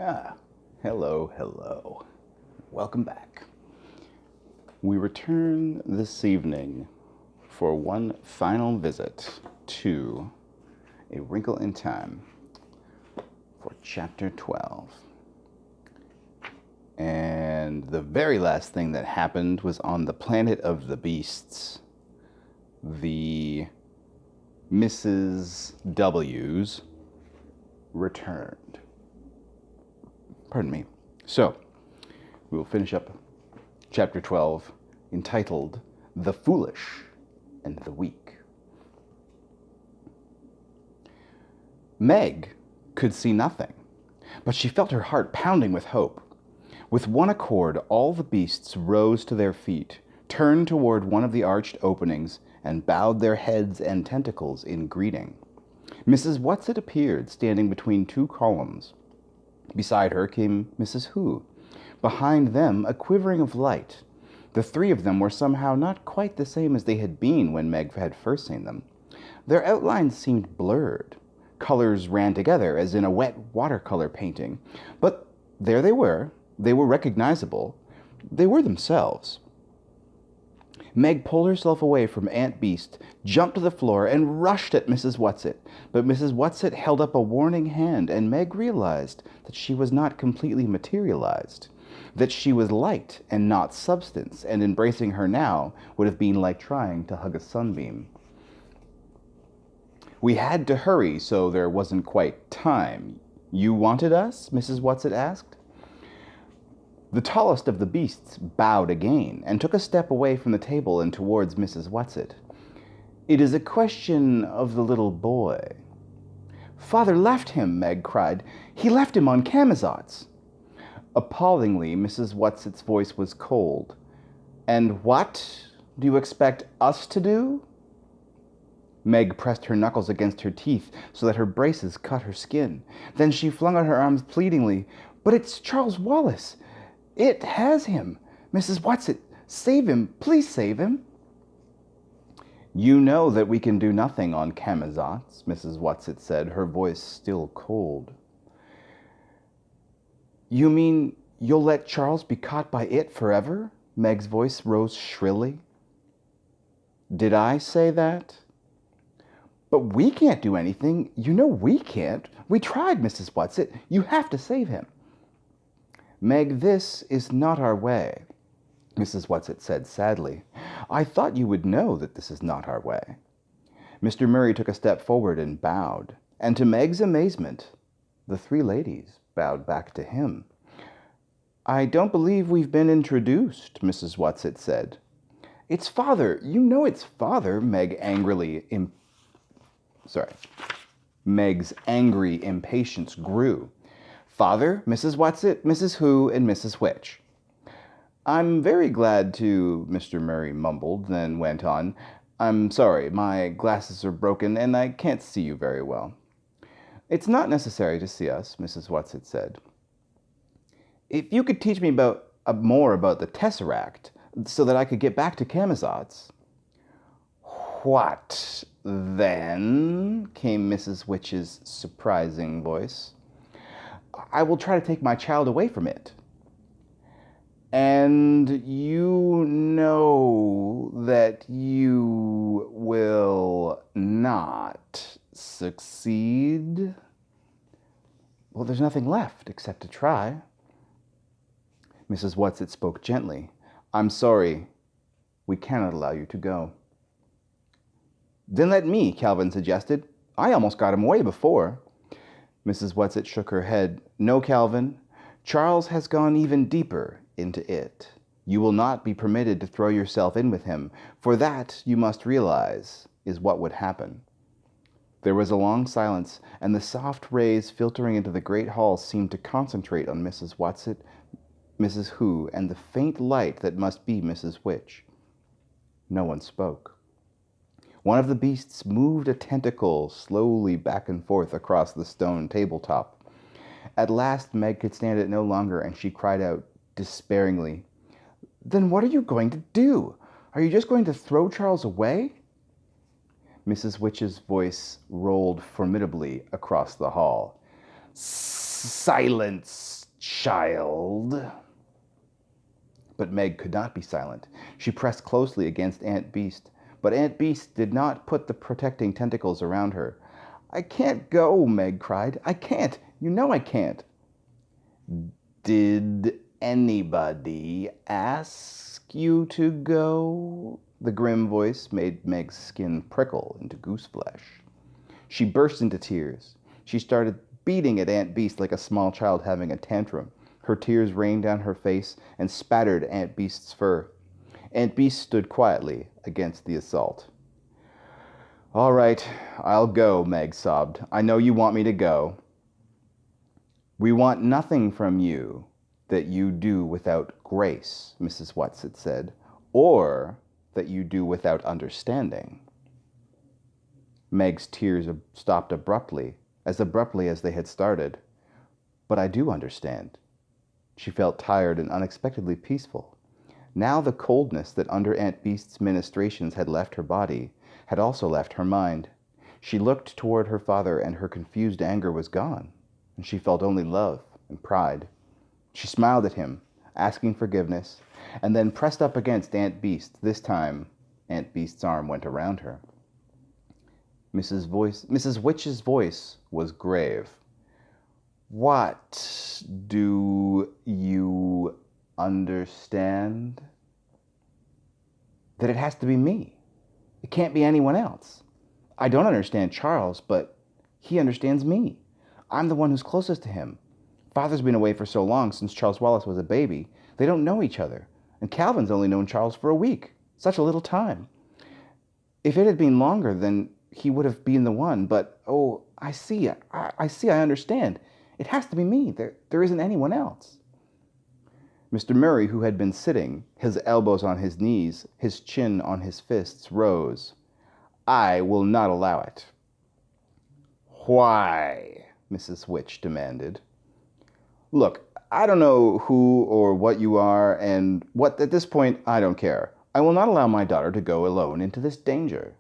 Ah, hello. Welcome back. We return this evening for one final visit to A Wrinkle in Time for Chapter 12. And the very last thing that happened was on the planet of the beasts. The Mrs. W's returned. Pardon me. So, we will finish up Chapter 12, entitled The Foolish and the Weak. Meg could see nothing, but she felt her heart pounding with hope. With one accord, all the beasts rose to their feet, turned toward one of the arched openings, and bowed their heads and tentacles in greeting. Mrs. Whatsit appeared, standing between two columns. Beside her came Mrs. Who. Behind them, a quivering of light. The three of them were somehow not quite the same as they had been when Meg had first seen them. Their outlines seemed blurred. Colors ran together as in a wet watercolor painting. But there they were. They were recognizable. They were themselves. Meg pulled herself away from Aunt Beast, jumped to the floor, and rushed at Mrs. Whatsit. But Mrs. Whatsit held up a warning hand, and Meg realized that she was not completely materialized, that she was light and not substance, and embracing her now would have been like trying to hug a sunbeam. We had to hurry, so there wasn't quite time. You wanted us? Mrs. Whatsit asked. The tallest of the beasts bowed again, and took a step away from the table and towards Mrs. Whatsit. It is a question of the little boy. Father left him, Meg cried. He left him on Camazotz. Appallingly, Mrs. Whatsit's voice was cold. And what do you expect us to do? Meg pressed her knuckles against her teeth so that her braces cut her skin. Then she flung out her arms pleadingly. But it's Charles Wallace. It has him. Mrs. Whatsit, save him. Please save him. You know that we can do nothing on Camazotz, Mrs. Whatsit said, her voice still cold. You mean you'll let Charles be caught by it forever? Meg's voice rose shrilly. Did I say that? But we can't do anything. You know we can't. We tried, Mrs. Whatsit. You have to save him. Meg, this is not our way, Mrs. Whatsit said sadly. I thought you would know that this is not our way. Mr. Murray took a step forward and bowed, and to Meg's amazement, the three ladies bowed back to him. I don't believe we've been introduced, Mrs. Whatsit said. It's Father. You know it's Father, Meg's angry impatience grew. Father, Mrs. Whatsit, Mrs. Who, and Mrs. Which. I'm very glad to, Mr. Murray mumbled, then went on. I'm sorry, my glasses are broken and I can't see you very well. It's not necessary to see us, Mrs. Whatsit said. If you could teach me more about the Tesseract, so that I could get back to Camazotz. What, then? Came Mrs. Which's surprising voice. I will try to take my child away from it. And you know that you will not succeed? Well, there's nothing left except to try. Mrs. Whatsit spoke gently. I'm sorry. We cannot allow you to go. Then let me, Calvin suggested. I almost got him away before. Mrs. Whatsit shook her head. No, Calvin. Charles has gone even deeper into it. You will not be permitted to throw yourself in with him, for that, you must realize, is what would happen. There was a long silence, and the soft rays filtering into the great hall seemed to concentrate on Mrs. Whatsit, Mrs. Who, and the faint light that must be Mrs. Which. No one spoke. One of the beasts moved a tentacle slowly back and forth across the stone tabletop. At last Meg could stand it no longer, and she cried out despairingly, Then what are you going to do? Are you just going to throw Charles away? Mrs. Which's voice rolled formidably across the hall. Silence, child. But Meg could not be silent. She pressed closely against Aunt Beast, but Aunt Beast did not put the protecting tentacles around her. I can't go, Meg cried. I can't. You know I can't. Did anybody ask you to go? The grim voice made Meg's skin prickle into goose flesh. She burst into tears. She started beating at Aunt Beast like a small child having a tantrum. Her tears rained down her face and spattered Aunt Beast's fur. Aunt Beast stood quietly against the assault. All right, I'll go, Meg sobbed. I know you want me to go. We want nothing from you that you do without grace, Mrs. Watts said, or that you do without understanding. Meg's tears stopped abruptly as they had started. But I do understand. She felt tired and unexpectedly peaceful. Now the coldness that under Aunt Beast's ministrations had left her body had also left her mind. She looked toward her father and her confused anger was gone, and she felt only love and pride. She smiled at him, asking forgiveness, and then pressed up against Aunt Beast. This time, Aunt Beast's arm went around her. Mrs. Witch's voice was grave. What do you understand? That it has to be me. It can't be anyone else. I don't understand Charles, but he understands me. I'm the one who's closest to him. Father's been away for so long since Charles Wallace was a baby. They don't know each other. And Calvin's only known Charles for a week. Such a little time. If it had been longer, then he would have been the one. But, oh, I see, I understand. It has to be me. There isn't anyone else. Mr. Murray, who had been sitting, his elbows on his knees, his chin on his fists, rose. I will not allow it. Why? Mrs. Witch demanded. Look, I don't know who or what you are, and what at this point, I don't care. I will not allow my daughter to go alone into this danger.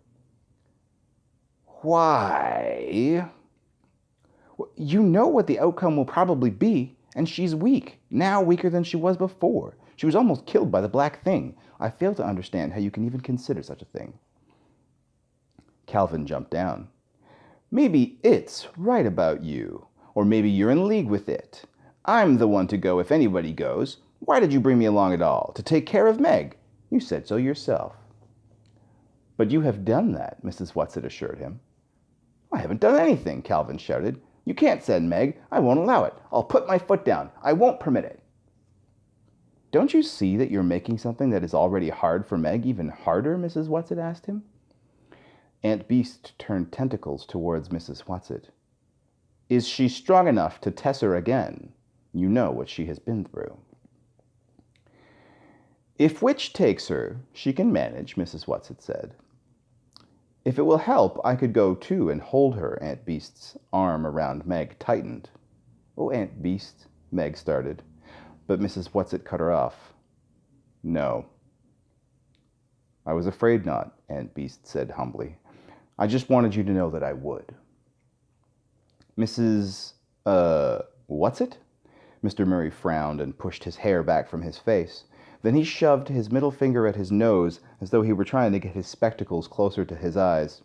Why? You know what the outcome will probably be, and she's weak, now weaker than she was before. She was almost killed by the black thing. I fail to understand how you can even consider such a thing. Calvin jumped down. Maybe it's right about you, or maybe you're in league with it. I'm the one to go if anybody goes. Why did you bring me along at all? To take care of Meg. You said so yourself. But you have done that, Mrs. Watson assured him. I haven't done anything, Calvin shouted. You can't send Meg. I won't allow it. I'll put my foot down. I won't permit it. Don't you see that you're making something that is already hard for Meg even harder, Mrs. Watson asked him. Aunt Beast turned tentacles towards Mrs. Watson. Is she strong enough to test her again? You know what she has been through. If Witch takes her, she can manage, Mrs. Watson said. If it will help, I could go too and hold her. Aunt Beast's arm around Meg tightened. Oh, Aunt Beast, Meg started, but Mrs. Whatsit cut her off. No. I was afraid not, Aunt Beast said humbly. I just wanted you to know that I would. Mrs. Whatsit? Mr. Murray frowned and pushed his hair back from his face. Then he shoved his middle finger at his nose as though he were trying to get his spectacles closer to his eyes.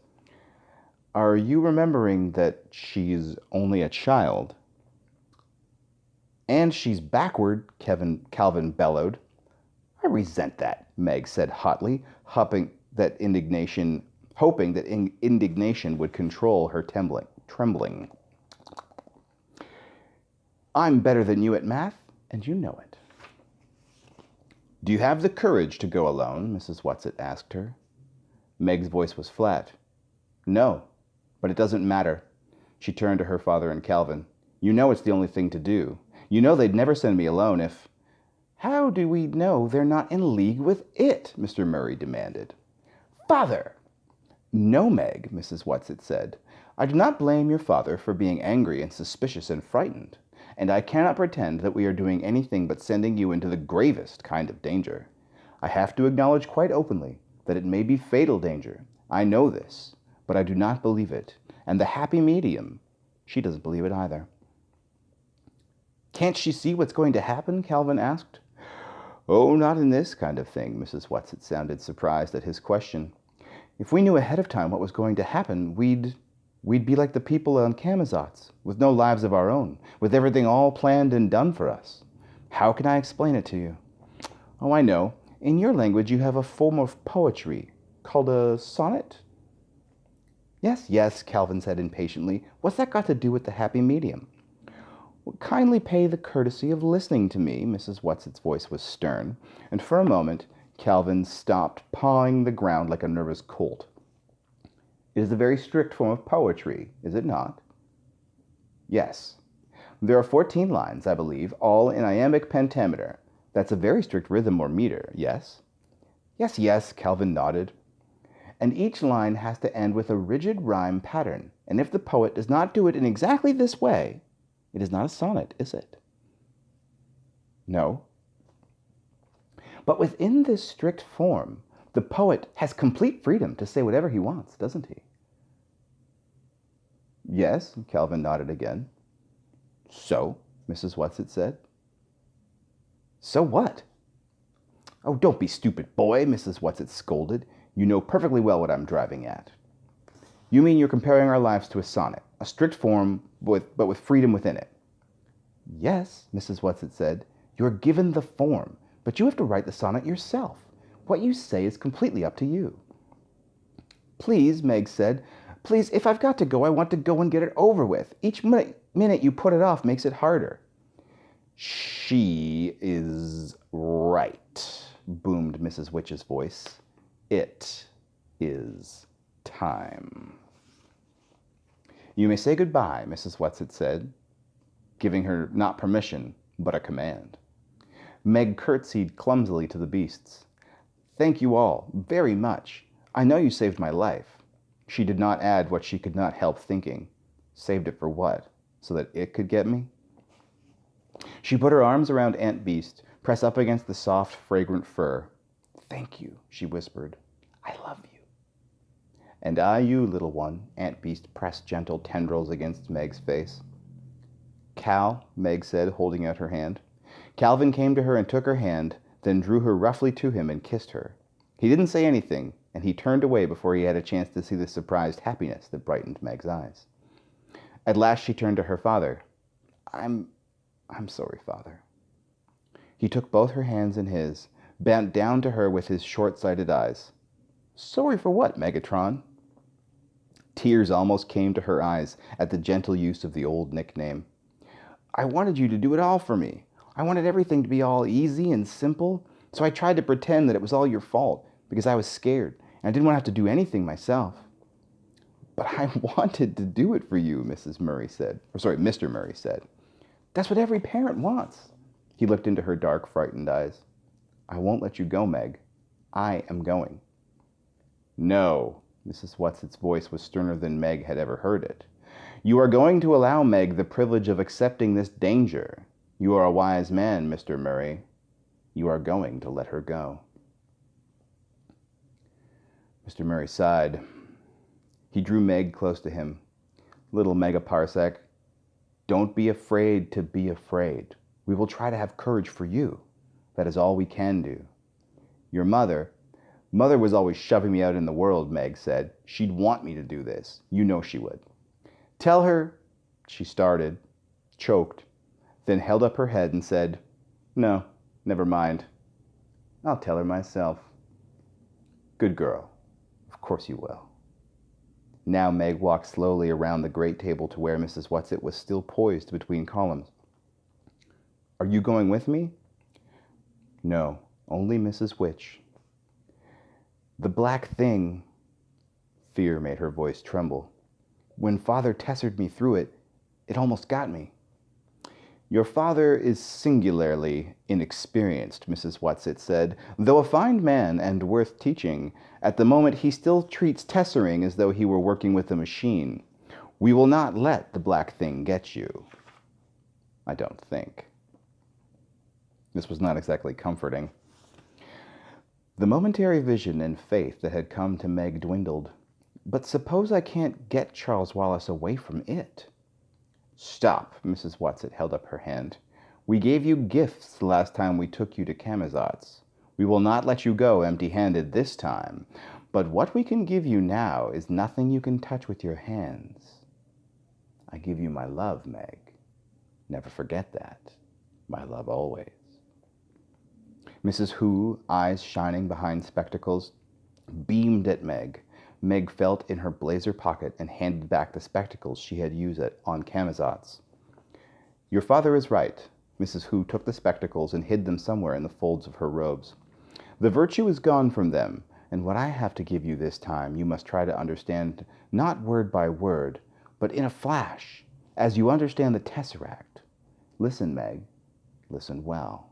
Are you remembering that she's only a child? And she's backward, Calvin bellowed. I resent that, Meg said hotly, hoping that indignation would control her trembling. I'm better than you at math, and you know it. Do you have the courage to go alone? Mrs. Whatsit asked her. Meg's voice was flat. No, but it doesn't matter. She turned to her father and Calvin. You know it's the only thing to do. You know they'd never send me alone if... How do we know they're not in league with it? Mr. Murray demanded. Father! No, Meg, Mrs. Whatsit said. I do not blame your father for being angry and suspicious and frightened. And I cannot pretend that we are doing anything but sending you into the gravest kind of danger. I have to acknowledge quite openly that it may be fatal danger. I know this, but I do not believe it. And the happy medium, she doesn't believe it either. Can't she see what's going to happen? Calvin asked. Oh, not in this kind of thing, Mrs. Whatsit sounded surprised at his question. If we knew ahead of time what was going to happen, we'd be like the people on Camazotz, with no lives of our own, with everything all planned and done for us. How can I explain it to you? Oh, I know. In your language, you have a form of poetry called a sonnet? Yes, Calvin said impatiently. What's that got to do with the happy medium? Well, kindly pay the courtesy of listening to me, Mrs. Whatsit's voice was stern, and for a moment Calvin stopped pawing the ground like a nervous colt. It is a very strict form of poetry, is it not? Yes. There are 14 lines, I believe, all in iambic pentameter. That's a very strict rhythm or meter, yes? Yes, Calvin nodded. And each line has to end with a rigid rhyme pattern, and if the poet does not do it in exactly this way, it is not a sonnet, is it? No. But within this strict form, the poet has complete freedom to say whatever he wants, doesn't he? Yes, Calvin nodded again. So, Mrs. Whatsit said. So what? Oh, don't be stupid, boy, Mrs. Whatsit scolded. You know perfectly well what I'm driving at. You mean you're comparing our lives to a sonnet, a strict form, but with freedom within it. Yes, Mrs. Whatsit said. You're given the form, but you have to write the sonnet yourself. What you say is completely up to you. Please, Meg said. Please, if I've got to go, I want to go and get it over with. Each minute you put it off makes it harder. She is right, boomed Mrs. Witch's voice. It is time. You may say goodbye, Mrs. Whatsit said, giving her not permission, but a command. Meg curtsied clumsily to the beasts. Thank you all, very much. I know you saved my life. She did not add what she could not help thinking. Saved it for what? So that it could get me? She put her arms around Aunt Beast, pressed up against the soft, fragrant fur. Thank you, she whispered. I love you. And I you, little one, Aunt Beast pressed gentle tendrils against Meg's face. Cal, Meg said, holding out her hand. Calvin came to her and took her hand, then drew her roughly to him and kissed her. He didn't say anything, and he turned away before he had a chance to see the surprised happiness that brightened Meg's eyes. At last she turned to her father. I'm sorry, Father. He took both her hands in his, bent down to her with his short-sighted eyes. Sorry for what, Megatron? Tears almost came to her eyes at the gentle use of the old nickname. I wanted you to do it all for me. I wanted everything to be all easy and simple, so I tried to pretend that it was all your fault, because I was scared, and I didn't want to have to do anything myself. But I wanted to do it for you, Mr. Murray said. That's what every parent wants. He looked into her dark, frightened eyes. I won't let you go, Meg. I am going. No, Mrs. Whatsit's voice was sterner than Meg had ever heard it. You are going to allow Meg the privilege of accepting this danger. You are a wise man, Mr. Murray. You are going to let her go. Mr. Murray sighed. He drew Meg close to him. Little Megaparsec, don't be afraid to be afraid. We will try to have courage for you. That is all we can do. Your mother was always shoving me out in the world, Meg said. She'd want me to do this. You know she would. Tell her, she started, choked, then held up her head and said, No, never mind. I'll tell her myself. Good girl. Of course you will. Now Meg walked slowly around the great table to where Mrs. Whatsit was still poised between columns. Are you going with me? No, only Mrs. Witch. The black thing, fear made her voice tremble. When Father tessered me through it, it almost got me. Your father is singularly inexperienced, Mrs. Whatsit said. Though a fine man and worth teaching, at the moment he still treats tessering as though he were working with a machine. We will not let the black thing get you. I don't think. This was not exactly comforting. The momentary vision and faith that had come to Meg dwindled. But suppose I can't get Charles Wallace away from it? Stop, Mrs. Whatsit held up her hand. We gave you gifts the last time we took you to Camazotz. We will not let you go empty-handed this time, but what we can give you now is nothing you can touch with your hands. I give you my love, Meg. Never forget that. My love always. Mrs. Hu, eyes shining behind spectacles, beamed at Meg. Meg felt in her blazer pocket and handed back the spectacles she had used on Camazotz. Your father is right. Mrs. Hu took the spectacles and hid them somewhere in the folds of her robes. The virtue is gone from them, and what I have to give you this time you must try to understand not word by word, but in a flash, as you understand the Tesseract. Listen, Meg. Listen well.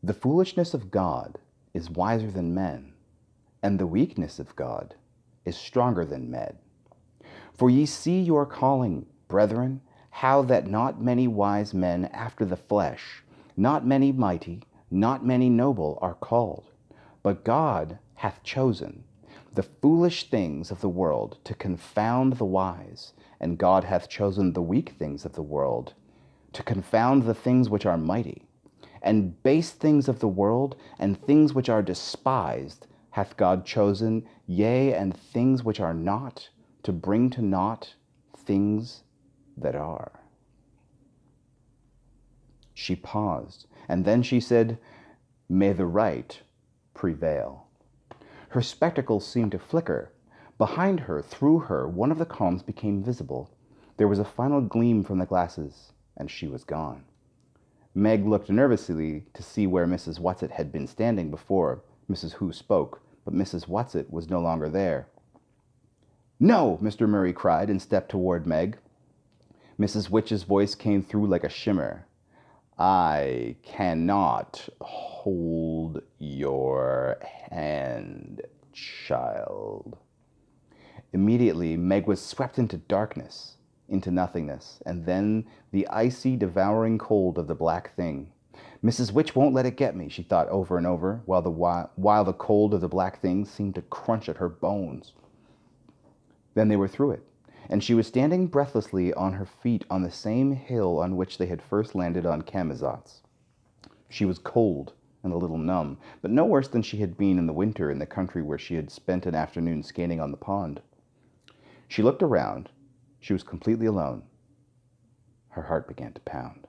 The foolishness of God is wiser than men, and the weakness of God is stronger than men. For ye see your calling, brethren, how that not many wise men after the flesh, not many mighty, not many noble are called, but God hath chosen the foolish things of the world to confound the wise, and God hath chosen the weak things of the world to confound the things which are mighty. And base things of the world, and things which are despised, hath God chosen, yea, and things which are not, to bring to naught things that are. She paused, and then she said, May the right prevail. Her spectacles seemed to flicker. Behind her, through her, one of the columns became visible. There was a final gleam from the glasses, and she was gone. Meg looked nervously to see where Mrs. Whatsit had been standing before Mrs. Hu spoke, but Mrs. Whatsit was no longer there. No, Mr. Murray cried and stepped toward Meg. Mrs. Witch's voice came through like a shimmer. I cannot hold your hand, child. Immediately, Meg was swept into darkness, into nothingness, and then the icy, devouring cold of the black thing. Mrs. Witch won't let it get me, she thought over and over, while the cold of the black thing seemed to crunch at her bones. Then they were through it, and she was standing breathlessly on her feet on the same hill on which they had first landed on Camazotz. She was cold and a little numb, but no worse than she had been in the winter in the country where she had spent an afternoon skating on the pond. She looked around. She was completely alone. Her heart began to pound.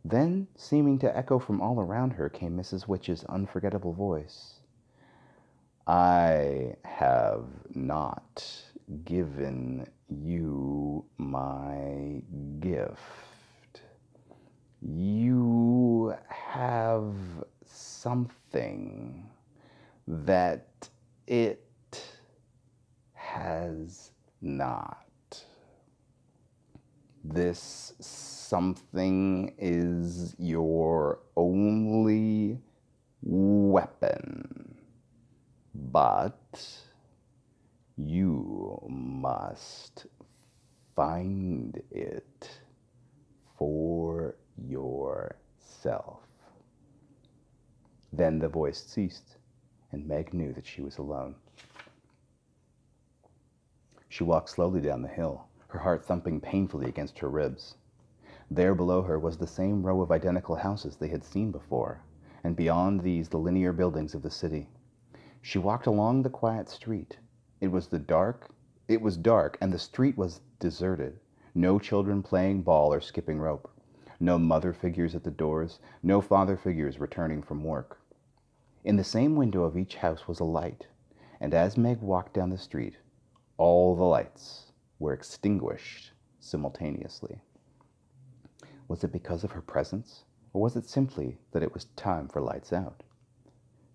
Then, seeming to echo from all around her, came Mrs. Witch's unforgettable voice. I have not given you my gift. You have something that it has not. This something is your only weapon, but you must find it for yourself. Then the voice ceased, and Meg knew that she was alone. She walked slowly down the hill, her heart thumping painfully against her ribs. There below her was the same row of identical houses they had seen before, and beyond these the linear buildings of the city. She walked along the quiet street. It was dark, and the street was deserted. No children playing ball or skipping rope. No mother figures at the doors, no father figures returning from work. In the same window of each house was a light, and as Meg walked down the street, all the lights were extinguished simultaneously. Was it because of her presence, or was it simply that it was time for lights out?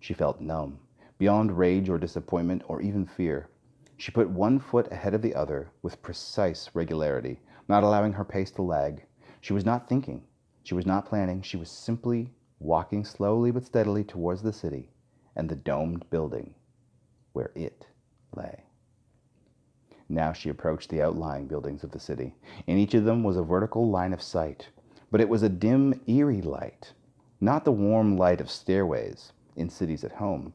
She felt numb, beyond rage or disappointment or even fear. She put one foot ahead of the other with precise regularity, not allowing her pace to lag. She was not thinking. She was not planning. She was simply walking slowly but steadily towards the city and the domed building where it lay. Now she approached the outlying buildings of the city. In each of them was a vertical line of sight, but it was a dim, eerie light, not the warm light of stairways in cities at home.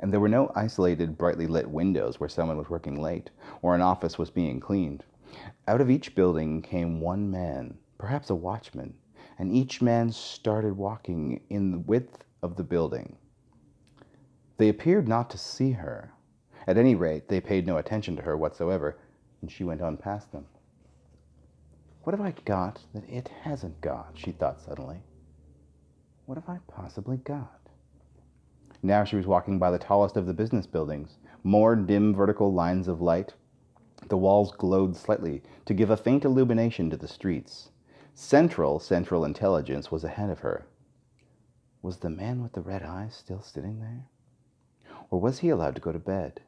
And there were no isolated, brightly lit windows where someone was working late or an office was being cleaned. Out of each building came one man, perhaps a watchman, and each man started walking in the width of the building. They appeared not to see her. At any rate, they paid no attention to her whatsoever, and she went on past them. What have I got that it hasn't got? She thought suddenly. What have I possibly got? Now she was walking by the tallest of the business buildings, more dim vertical lines of light. The walls glowed slightly to give a faint illumination to the streets. Central Intelligence was ahead of her. Was the man with the red eyes still sitting there? Or was he allowed to go to bed?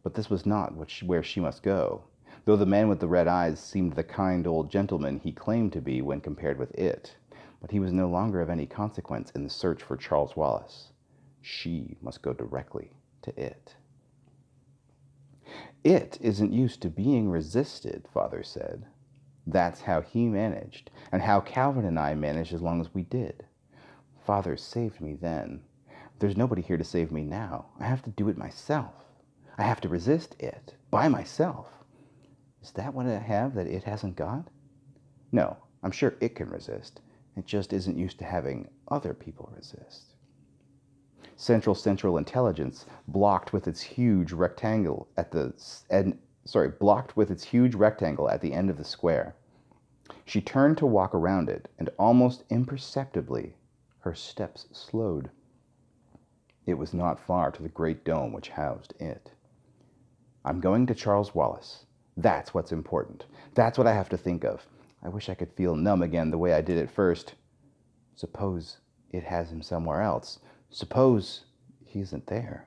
But this was not where she must go, though the man with the red eyes seemed the kind old gentleman he claimed to be when compared with it. But he was no longer of any consequence in the search for Charles Wallace. She must go directly to it. It isn't used to being resisted, Father said. That's how he managed, and how Calvin and I managed as long as we did. Father saved me then. There's nobody here to save me now. I have to do it myself. I have to resist it, by myself. Is that what I have that it hasn't got? No, I'm sure it can resist. It just isn't used to having other people resist. Central Intelligence blocked with its huge rectangle at the end of the square. She turned to walk around it, and almost imperceptibly her steps slowed. It was not far to the great dome which housed it. I'm going to Charles Wallace. That's what's important. That's what I have to think of. I wish I could feel numb again the way I did at first. Suppose it has him somewhere else. Suppose he isn't there.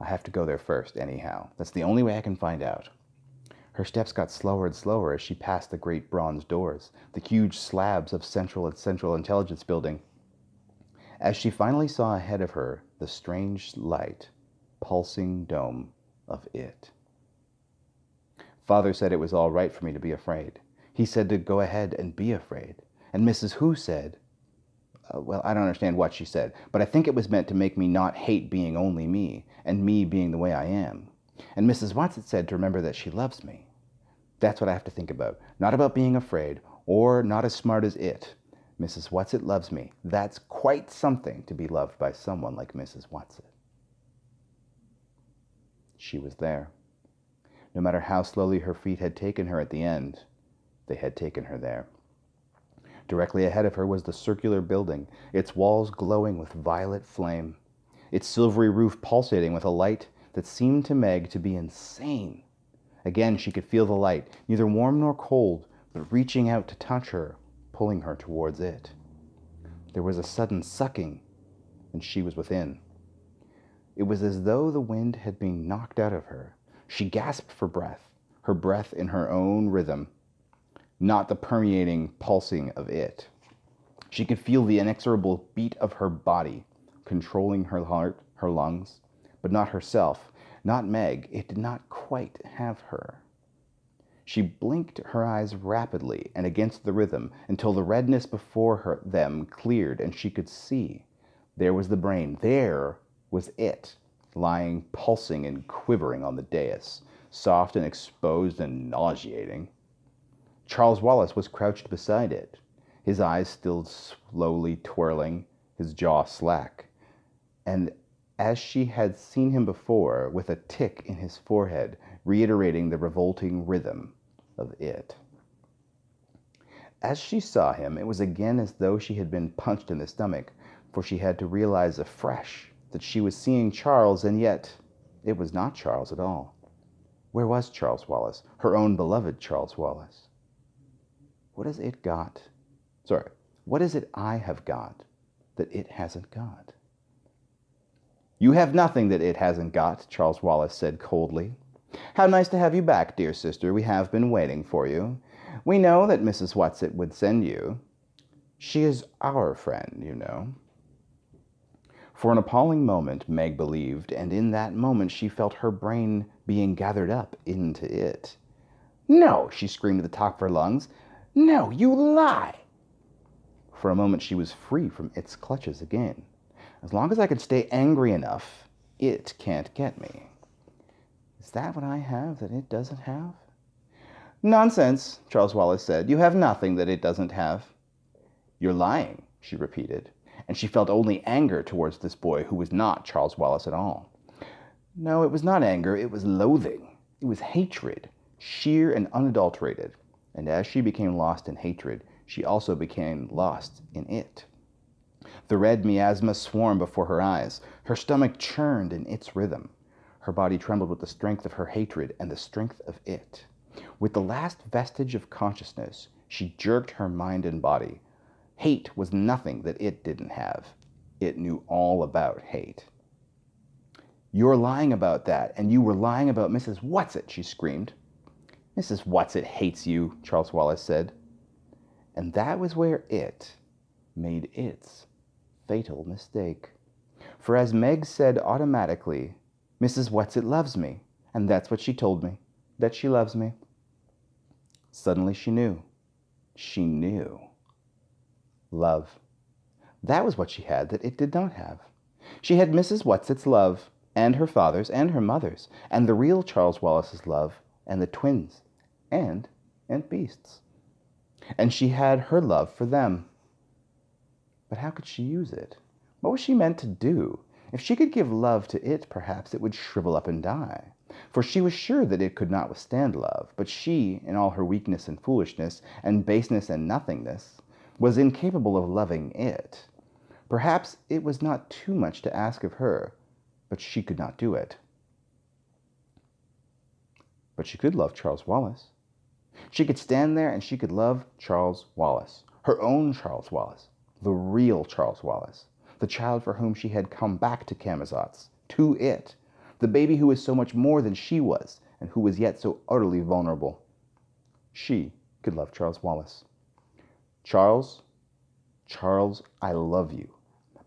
I have to go there first, anyhow. That's the only way I can find out. Her steps got slower and slower as she passed the great bronze doors, the huge slabs of Central Intelligence building. As she finally saw ahead of her the strange light, pulsing dome of it. Father said it was all right for me to be afraid. He said to go ahead and be afraid. And Mrs. Who said, well, I don't understand what she said, but I think it was meant to make me not hate being only me, and me being the way I am. And Mrs. Watson said to remember that she loves me. That's what I have to think about, not about being afraid, or not as smart as it. Mrs. Watson loves me. That's quite something to be loved by someone like Mrs. Watson. She was there. No matter how slowly her feet had taken her at the end, they had taken her there. Directly ahead of her was the circular building, its walls glowing with violet flame, its silvery roof pulsating with a light that seemed to Meg to be insane. Again she could feel the light, neither warm nor cold, but reaching out to touch her, pulling her towards it. There was a sudden sucking, and she was within. It was as though the wind had been knocked out of her. She gasped for breath, her breath in her own rhythm, not the permeating pulsing of it. She could feel the inexorable beat of her body, controlling her heart, her lungs, but not herself, not Meg. It did not quite have her. She blinked her eyes rapidly and against the rhythm until the redness before them cleared and she could see. There was the brain. There was it, lying pulsing and quivering on the dais, soft and exposed and nauseating. Charles Wallace was crouched beside it, his eyes still slowly twirling, his jaw slack, and as she had seen him before, with a tick in his forehead, reiterating the revolting rhythm of it. As she saw him, it was again as though she had been punched in the stomach, for she had to realize afresh that she was seeing Charles, and yet it was not Charles at all. Where was Charles Wallace, her own beloved Charles Wallace? What has it got? What is it I have got that it hasn't got? You have nothing that it hasn't got, Charles Wallace said coldly. How nice to have you back, dear sister. We have been waiting for you. We know that Mrs. Watson would send you. She is our friend, you know. For an appalling moment, Meg believed, and in that moment she felt her brain being gathered up into it. No, she screamed at the top of her lungs. No, you lie! For a moment she was free from its clutches again. As long as I can stay angry enough, it can't get me. Is that what I have that it doesn't have? Nonsense, Charles Wallace said. You have nothing that it doesn't have. You're lying, she repeated, and she felt only anger towards this boy who was not Charles Wallace at all. No, it was not anger, it was loathing. It was hatred, sheer and unadulterated. And as she became lost in hatred, she also became lost in it. The red miasma swarmed before her eyes. Her stomach churned in its rhythm. Her body trembled with the strength of her hatred and the strength of it. With the last vestige of consciousness, she jerked her mind and body. Hate was nothing that it didn't have. It knew all about hate. You're lying about that, and you were lying about Mrs. Whatsit, she screamed. Mrs. Whatsit hates you, Charles Wallace said. And that was where it made its fatal mistake. For as Meg said automatically, Mrs. Whatsit loves me, and that's what she told me, that she loves me. Suddenly she knew. She knew. Love. That was what she had that it did not have. She had Mrs. Whatsit's love, and her father's, and her mother's, and the real Charles Wallace's love, and the twins, and Aunt Beast's. And she had her love for them. But how could she use it? What was she meant to do? If she could give love to it, perhaps it would shrivel up and die. For she was sure that it could not withstand love, but she, in all her weakness and foolishness, and baseness and nothingness, was incapable of loving it. Perhaps it was not too much to ask of her, but she could not do it. But she could love Charles Wallace. She could stand there and she could love Charles Wallace, her own Charles Wallace, the real Charles Wallace, the child for whom she had come back to Camazotz, to it, the baby who was so much more than she was, and who was yet so utterly vulnerable. She could love Charles Wallace. Charles, I love you.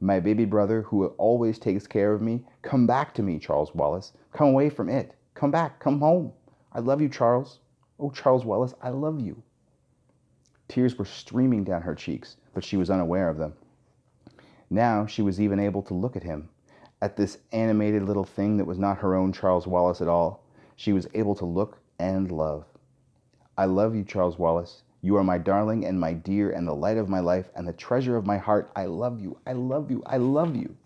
My baby brother who always takes care of me, come back to me, Charles Wallace. Come away from it. Come back, come home. I love you, Charles. Oh, Charles Wallace, I love you. Tears were streaming down her cheeks, but she was unaware of them. Now she was even able to look at him, at this animated little thing that was not her own Charles Wallace at all. She was able to look and love. I love you, Charles Wallace. You are my darling and my dear and the light of my life and the treasure of my heart. I love you. I love you. I love you.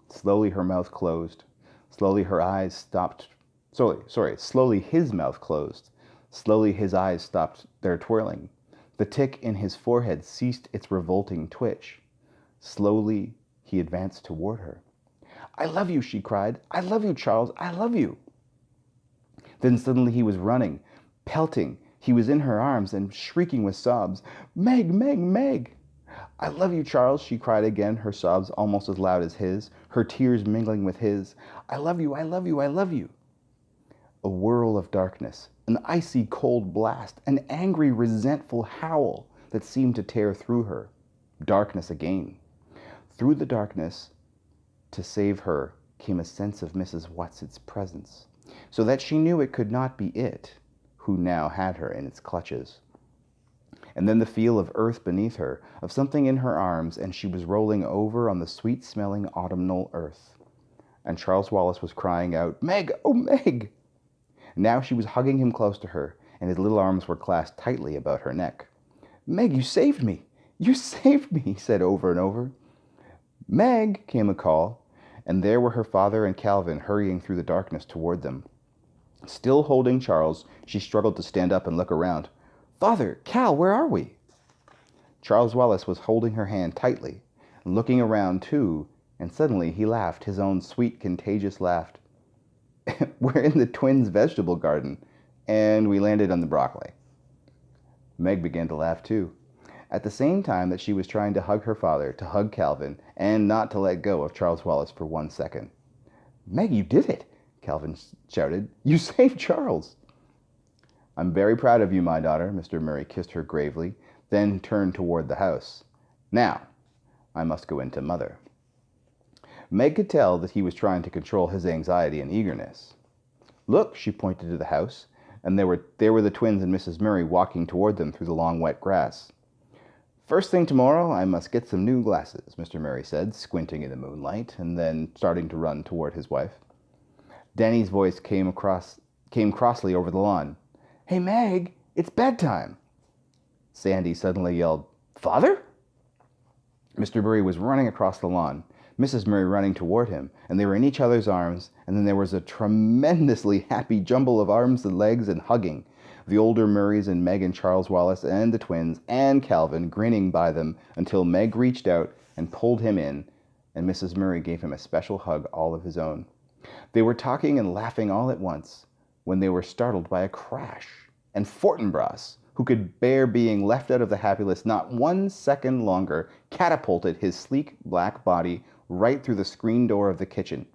Slowly her mouth closed. Slowly her eyes stopped. Slowly his mouth closed. Slowly his eyes stopped their twirling. The tick in his forehead ceased its revolting twitch. Slowly he advanced toward her. I love you, she cried. I love you, Charles. I love you. Then suddenly he was running, pelting. He was in her arms and shrieking with sobs. Meg, Meg, Meg. I love you, Charles, she cried again, her sobs almost as loud as his, her tears mingling with his. I love you, I love you, I love you. A whirl of darkness, an icy cold blast, an angry, resentful howl that seemed to tear through her. Darkness again. Through the darkness, to save her, came a sense of Mrs. Whatsit's presence, so that she knew it could not be it who now had her in its clutches. And then the feel of earth beneath her, of something in her arms, and she was rolling over on the sweet-smelling autumnal earth. And Charles Wallace was crying out, Meg, oh Meg! Now she was hugging him close to her, and his little arms were clasped tightly about her neck. Meg, you saved me! You saved me, he said over and over. Meg, came a call, and there were her father and Calvin hurrying through the darkness toward them. Still holding Charles, she struggled to stand up and look around. Father, Cal, where are we? Charles Wallace was holding her hand tightly, looking around too, and suddenly he laughed his own sweet, contagious laugh. We're in the twins' vegetable garden, and we landed on the broccoli. Meg began to laugh too, at the same time that she was trying to hug her father, to hug Calvin, and not to let go of Charles Wallace for 1 second. Meg, you did it! Calvin shouted. You saved Charles! I'm very proud of you, my daughter, Mr. Murray kissed her gravely, then turned toward the house. Now, I must go in to Mother. Meg could tell that he was trying to control his anxiety and eagerness. Look, she pointed to the house, and there were the twins and Mrs. Murray walking toward them through the long wet grass. First thing tomorrow, I must get some new glasses, Mr. Murray said, squinting in the moonlight, and then starting to run toward his wife. Danny's voice came crossly over the lawn. Hey, Meg, it's bedtime. Sandy suddenly yelled, Father? Mr. Murray was running across the lawn, Mrs. Murray running toward him, and they were in each other's arms, and then there was a tremendously happy jumble of arms and legs and hugging. The older Murrays and Meg and Charles Wallace and the twins and Calvin grinning by them until Meg reached out and pulled him in, and Mrs. Murray gave him a special hug all of his own. They were talking and laughing all at once when they were startled by a crash, and Fortinbras, who could bear being left out of the happy list not 1 second longer, catapulted his sleek black body right through the screen door of the kitchen.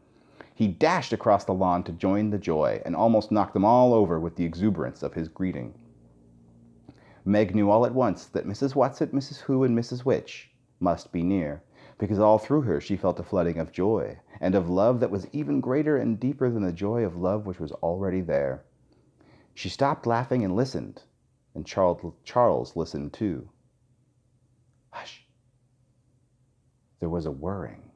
He dashed across the lawn to join the joy and almost knocked them all over with the exuberance of his greeting. Meg knew all at once that Mrs. Whatsit, Mrs. Who, and Mrs. Which must be near, because all through her she felt a flooding of joy, and of love that was even greater and deeper than the joy of love which was already there. She stopped laughing and listened, and Charles listened too. Hush! There was a whirring,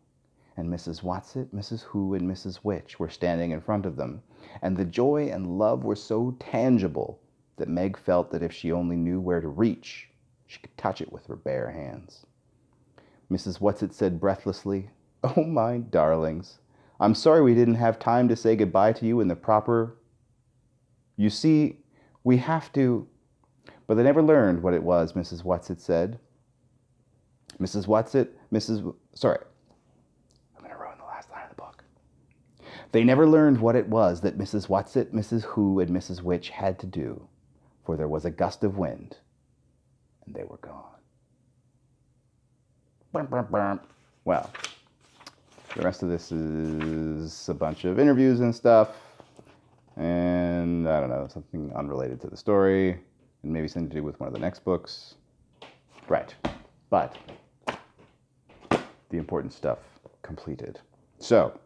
and Mrs. Whatsit, Mrs. Who, and Mrs. Which were standing in front of them, and the joy and love were so tangible that Meg felt that if she only knew where to reach, she could touch it with her bare hands. Mrs. Whatsit said breathlessly, Oh, my darlings, I'm sorry we didn't have time to say goodbye to you in the proper... You see, we have to... But they never learned what it was, Mrs. Whatsit said. Mrs. Whatsit, Sorry. I'm going to ruin the last line of the book. They never learned what it was that Mrs. Whatsit, Mrs. Who, and Mrs. Which had to do, for there was a gust of wind, and they were gone. Well, the rest of this is a bunch of interviews and stuff, and I don't know, something unrelated to the story, and maybe something to do with one of the next books. Right, but the important stuff completed. So,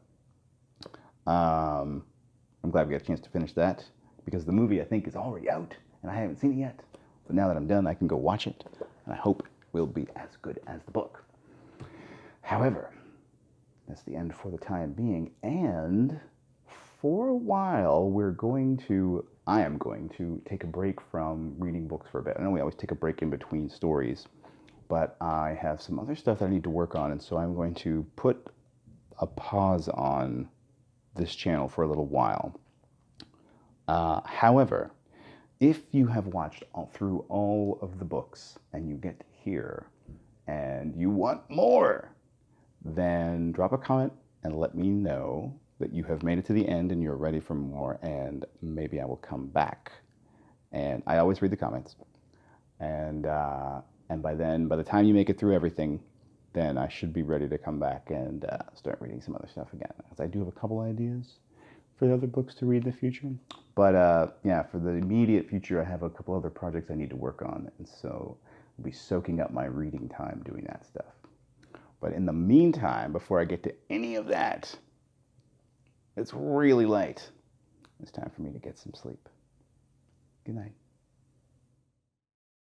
I'm glad we got a chance to finish that, because the movie, I think, is already out, and I haven't seen it yet. But now that I'm done, I can go watch it, and I hope it will be as good as the book. However, that's the end for the time being, and for a while, I am going to take a break from reading books for a bit. I know we always take a break in between stories, but I have some other stuff that I need to work on, and so I'm going to put a pause on this channel for a little while. However, if you have watched through all of the books and you get here and you want more, then drop a comment and let me know that you have made it to the end and you're ready for more, and maybe I will come back. And I always read the comments. And by the time you make it through everything, then I should be ready to come back and start reading some other stuff again. Because I do have a couple ideas for the other books to read in the future. But yeah, for the immediate future, I have a couple other projects I need to work on. And so I'll be soaking up my reading time doing that stuff. But in the meantime, before I get to any of that, it's really late. It's time for me to get some sleep. Good night.